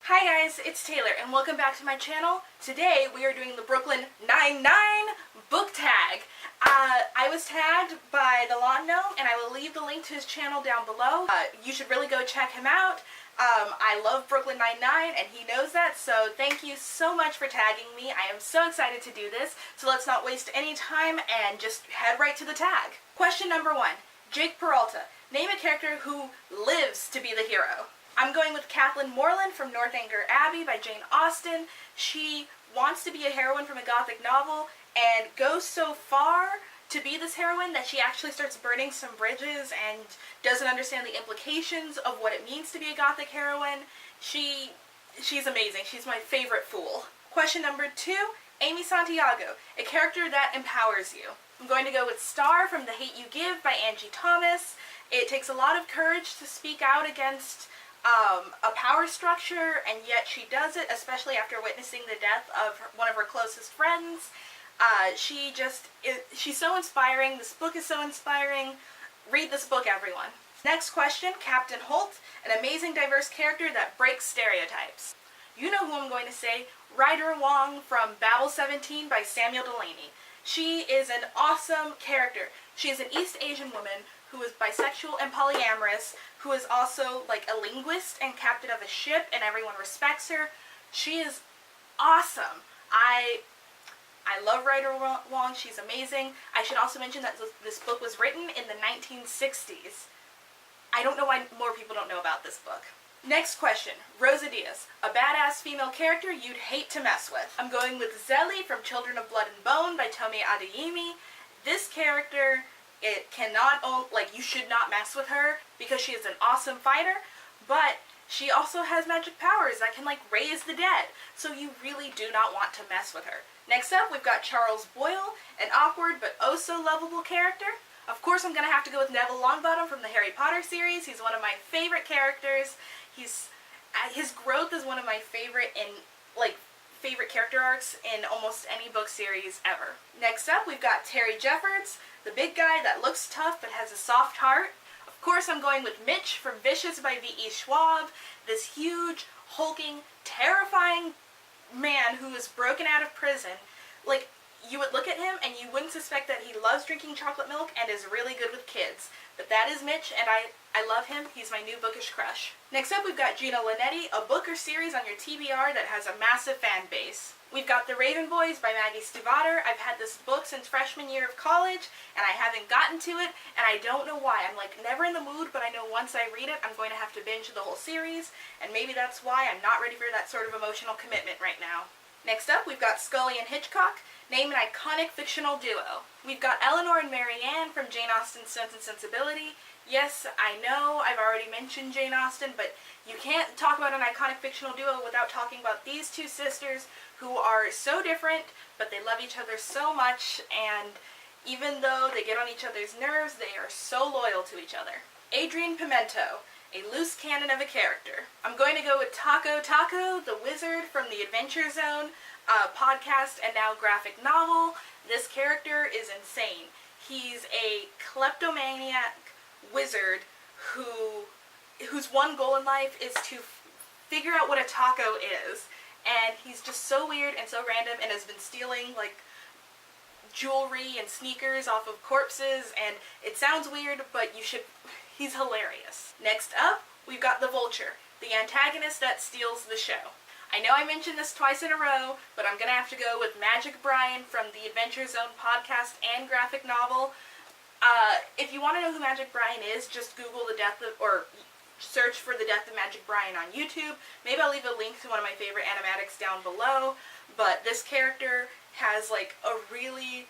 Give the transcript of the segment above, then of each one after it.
Hi guys, it's Taylor and welcome back to my channel. Today we are doing the Brooklyn Nine-Nine book tag. I was tagged by the Lawn Gnome and I will leave the link to his channel down below. You should really go check him out. I love Brooklyn Nine-Nine and he knows that, so thank you so much for tagging me. I am so excited to do this, so let's not waste any time and just head right to the tag. Question number 1. Jake Peralta. Name a character who lives to be the hero. I'm going with Kathleen Morland from Northanger Abbey by Jane Austen. She wants to be a heroine from a Gothic novel and goes so far to be this heroine that she actually starts burning some bridges and doesn't understand the implications of what it means to be a Gothic heroine. She's amazing. She's my favorite fool. Question number 2, Amy Santiago, a character that empowers you. I'm going to go with Star from The Hate You Give by Angie Thomas. It takes a lot of courage to speak out against a power structure, and yet she does it, especially after witnessing the death of one of her closest friends. She's so inspiring. This book is so inspiring. Read this book, everyone. Next question, Captain Holt, an amazing diverse character that breaks stereotypes. You know who I'm going to say, Ryder Wong from Babel 17 by Samuel Delaney. She is an awesome character. She is an East Asian woman who is bisexual and polyamorous, who is also like a linguist and captain of a ship, and everyone respects her. She is awesome. I love Ryder Wong. She's amazing. I should also mention that this book was written in the 1960s. I don't know why more people don't know about this book. Next question, Rosa Diaz, a badass female character you'd hate to mess with. I'm going with Zelly from Children of Blood and Bone by Tomi Adeyemi. This character, you should not mess with her because she is an awesome fighter, but she also has magic powers that can raise the dead, so you really do not want to mess with her. Next up, we've got Charles Boyle, an awkward but oh so lovable character. Of course, I'm going to have to go with Neville Longbottom from the Harry Potter series. He's one of my favorite characters. His growth is one of my favorite character arcs in almost any book series ever. Next up, we've got Terry Jeffords, the big guy that looks tough but has a soft heart. Of course, I'm going with Mitch from Vicious by V.E. Schwab, this huge, hulking, terrifying man who is broken out of prison. You would look at him and you wouldn't suspect that he loves drinking chocolate milk and is really good with kids. But that is Mitch, and I love him. He's my new bookish crush. Next up, we've got Gina Linetti, a book or series on your TBR that has a massive fan base. We've got The Raven Boys by Maggie Stiefvater. I've had this book since freshman year of college, and I haven't gotten to it, and I don't know why. I'm never in the mood, but I know once I read it, I'm going to have to binge the whole series, and maybe that's why I'm not ready for that sort of emotional commitment right now. Next up, we've got Scully and Hitchcock. Name an iconic fictional duo. We've got Eleanor and Marianne from Jane Austen's Sense and Sensibility. Yes, I know I've already mentioned Jane Austen, but you can't talk about an iconic fictional duo without talking about these two sisters who are so different, but they love each other so much, and even though they get on each other's nerves, they are so loyal to each other. Adrian Pimento, a loose cannon of a character. I'm going to go with Taco Taco, the wizard from the Adventure Zone podcast and now graphic novel. This character is insane. He's a kleptomaniac wizard whose one goal in life is to figure out what a taco is, and he's just so weird and so random and has been stealing jewelry and sneakers off of corpses, and it sounds weird, but he's hilarious. Next up, we've got the Vulture, the antagonist that steals the show. I know I mentioned this twice in a row, but I'm going to have to go with Magic Brian from the Adventure Zone podcast and graphic novel. If you want to know who Magic Brian is, just Google or search for the death of Magic Brian on YouTube. Maybe I'll leave a link to one of my favorite animatics down below, but this character has a really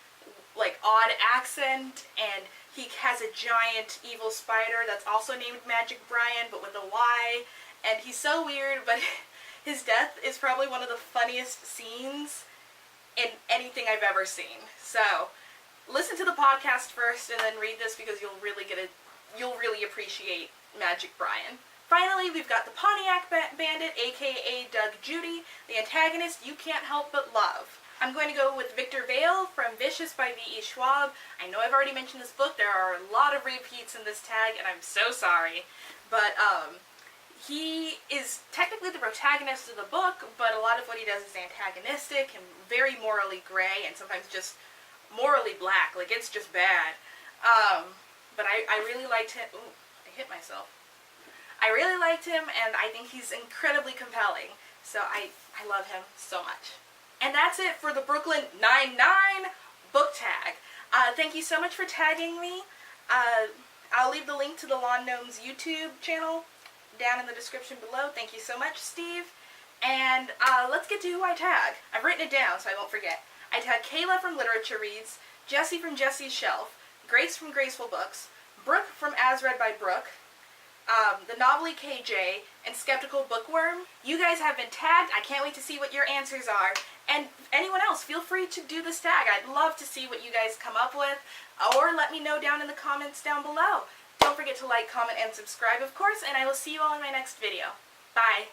odd accent, and he has a giant evil spider that's also named Magic Brian, but with a Y, and he's so weird, but his death is probably one of the funniest scenes in anything I've ever seen. So, listen to the podcast first and then read this because you'll really appreciate Magic Brian. Finally, we've got the Pontiac Bandit, aka Doug Judy, the antagonist you can't help but love. I'm going to go with Victor Vale from Vicious by V.E. Schwab. I know I've already mentioned this book. There are a lot of repeats in this tag, and I'm so sorry. But He is technically the protagonist of the book, but a lot of what he does is antagonistic and very morally gray and sometimes just morally black. Like, it's just bad. But I really liked him. Ooh, I hit myself. I really liked him, and I think he's incredibly compelling. So I love him so much. And that's it for the Brooklyn 99 book tag. Thank you so much for tagging me. I'll leave the link to the Lawn Gnome's YouTube channel down in the description below. Thank you so much, Steve. And let's get to who I tag. I've written it down so I won't forget. I tag Kayla from Literatureads, Jessie from Jessie's Shelf, Grace from Graceful Books, Brooke from asreadbybrooke, the novellyKJ, and SkepticalBookWyrm. You guys have been tagged. I can't wait to see what your answers are. And anyone else, feel free to do this tag. I'd love to see what you guys come up with, or let me know down in the comments down below. Don't forget to like, comment, and subscribe, of course, and I will see you all in my next video. Bye!